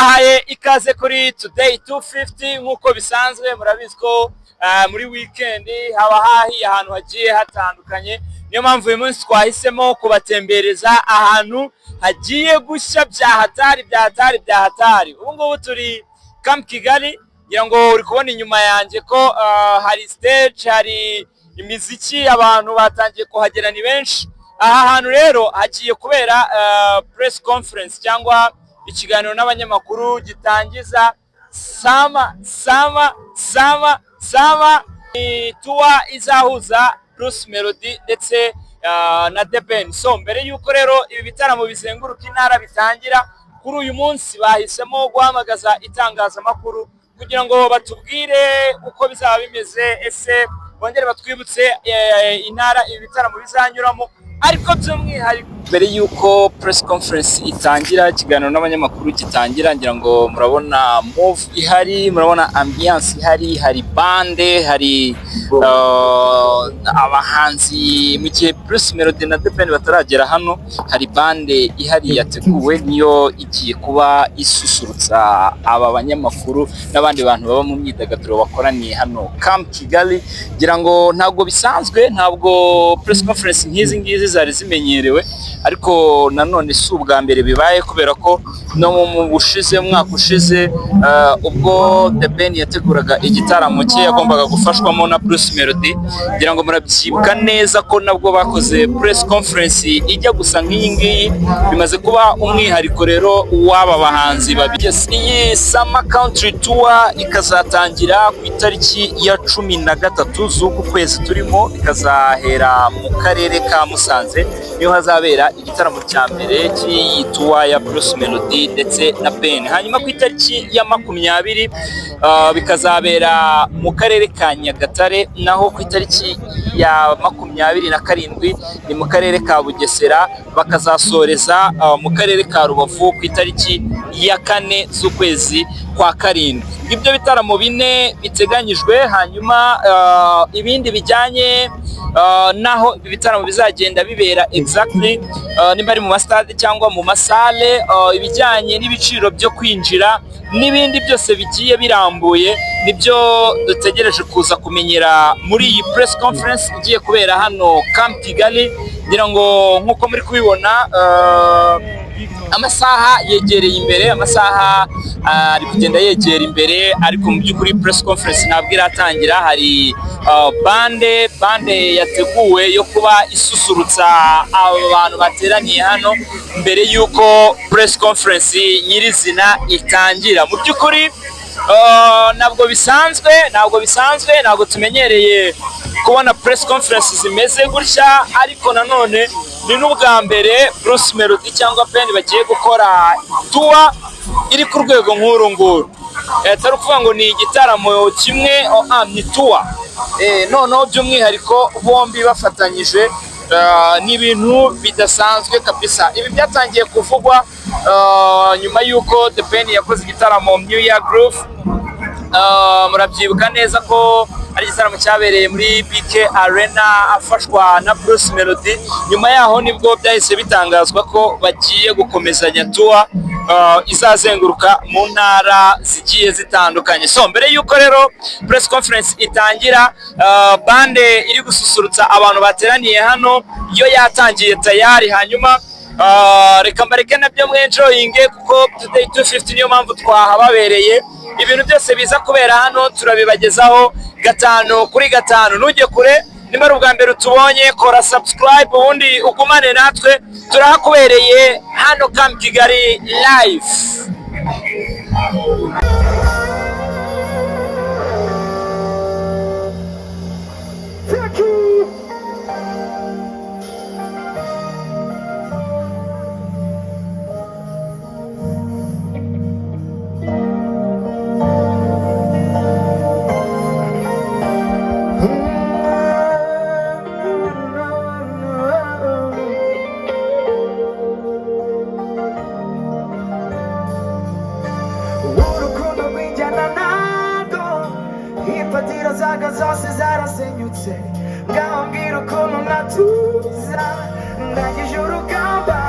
Haye ikaze kuri Today 250 nkuko bisanzwe murabizi ko muri weekend haba hahi ahantu hagiye hatandukanye. Niyo mpamvu uyu munsi twahisemo kubatembereza ahantu hagiye gushya bya hatari. Ubu ngubu turi Camp Kigali, ngira ngo uri kubona inyuma yanjye ko hari stage, hari imiziki, abantu batangiye kuhagera ni benshi. Aha hantu rero hagiye kubera press conference cyangwa ikiganiro n'abanyamakuru gitangiza sama tour izahuza Bruce Melody ndetse na The Ben. So mbere yuko rero ibi bitaramo bizenguruka intara bitangira, kuri uyu munsi bahisemo guhamagaza itangazamakuru kugira ngo batubwire uko bizaba bimeze, ese bongere batwibutse intara ibi bitaramo bizanyuramo. Ariko by'umwihariko mbere yuko press conference itangira, ikiganiro n'abanyamakuru gitangira, ngira ngo murabona move ihari, murabona ambiance ihari, hari bande, hari abahanzi. Mu gihe Bruce Melody na The Ben bataragera hano, hari bande ihari yateguwe, niyo igiye kuba isusurutsa aba banyamakuru n'abandi bantu baba mu myidagaduro bakoraniye hano Camp Kigali. Ngira ngo ntabwo bisanzwe, ntabwo press conference nk'izi ngizi zari zimenyerewe, ariko nanone si ubwa mbere bibaye, kubera ko no mu bushize, mwaka ushize, ubwo The Ben yateguraga igitaramo cye yagombaga gufashwamo na Bruce Melody, ngira ngo murabyibuka neza ko nabwo bakoze press conference ijya gusa nk'iyi ngiyi. Bimaze kuba umwihariko rero w'aba bahanzi babiri. Iyi Summer Country Tour ikazatangira ku itariki ya 13 z'uku kwezi turimo, ikazahera mu karere ka Musanze, niho hazabera igitaramo cya mbere cy'iyi tour ya Bruce Melody ndetse na Ben. Hanyuma ku itariki ya 20 bikazabera mu karere ka Nyagatare, naho ku itariki ya 27 ni mu karere ka Bugesera, bakazasoreza mu karere ka Rubavu ku itariki ya 4 z'ukwezi kwa karindwi. Ibyo bitaramo bine biteganyijwe. Hanyuma ibindi bijyanye naho ibi bitaramo bizagenda bibera exactly, nimba ari mu mastade cyangwa mu masale, ibijyanye n'ibiciro byo kwinjira n'ibindi byose bigiye birambuye, nibyo dutegereje kuza kumenyera muri iyi press conference igiye kubera hano Camp Kigali. Ngira ngo nkuko muri kubibona, amasaha yegereye imbere, amasaha ari kugenda yegera imbere, ariko mu by'ukuri press conference ntabwo iratangira. Hari bande yateguwe yo kuba isusurutsa abantu bateraniye hano mbere yuko press conference nyirizina itangira. Mu by'ukuri ntabwo bisanzwe, ntabwo tumenyereye kubona press conference zimeze gutya, ariko nanone ni n'ubwa mbere Bruce Melody cyangwa Ben bagiye gukora tour iri ku rwego nk'uru nguru. Atari ukuvuga ngo ni igitaramo kimwe, ni tour. Noneho by'umwihariko bombi bafatanyije, ni ibintu bidasanzwe kabisa. Ibi byatangiye kuvugwa nyuma y'uko The Ben yakoze igitaramo New Year Groove. Murabyibuka neza ko ari igitaramo cyabereye muri BK Arena afashwa na Bruce Melody. Nyuma yaho nibwo byahise bitangazwa ko bagiye gukomezanya tour izazenguruka mu ntara zigiye zitandukanye. So mbere yuko rero press conference itangira, bande iri gususurutsa abantu bateraniye hano yo yatangiye tayari. Hanyuma reka mbareke nabyo mwenjoyinge, kuko Today 250 niyo mpamvu twahababereye. Ibintu byose biza kubera hano turabibagezaho 5 kuri 5. Nujye kure, nimba ari ubwa mbere tubonye, kora subscribe ubundi ugumane natwe. Turahakubereye hano Camp Kigali live. Zose zarasenyutse, ngambwira ukuntu natuza, ndangije urugamba,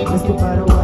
Let's go by the way.